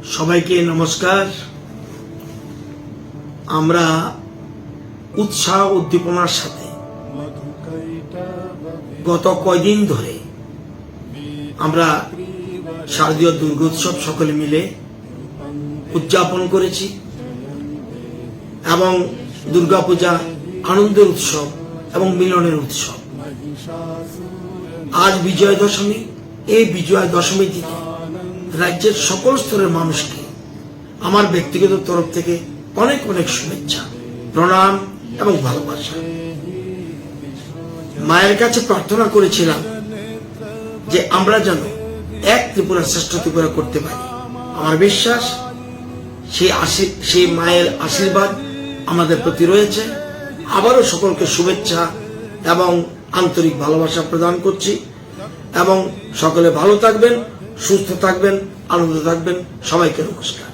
সবাইকে নমস্কার। আমরা উৎসাহ উদ্দীপনার সাথে গত কয়দিন ধরে আমরা শারদীয় দুর্গোৎসব সকলে মিলে উদযাপন করেছি এবং দুর্গাপূজা আনন্দের উৎসব এবং মিলনের উৎসব। আজ বিজয়া দশমী। এই বিজয়া দশমী দিনে রাজ্যের সকল স্তরের মানুষকে আমার ব্যক্তিগত তরফ থেকে অনেক অনেক শুভেচ্ছা, প্রণাম এবং ভালোবাসা। মায়ের কাছে প্রার্থনা করেছিলাম যে আমরা যেন এক ত্রিপুরা শ্রেষ্ঠ ত্রিপুরা করতে পারি। আমার বিশ্বাস সেই মায়ের আশীর্বাদ আমাদের প্রতি রয়েছে। আবারও সকলকে শুভেচ্ছা এবং আন্তরিক ভালোবাসা প্রদান করছি এবং সকলে ভালো থাকবেন, সুস্থ থাকবেন, আনন্দ থাকবেন। সবাইকে নমস্কার।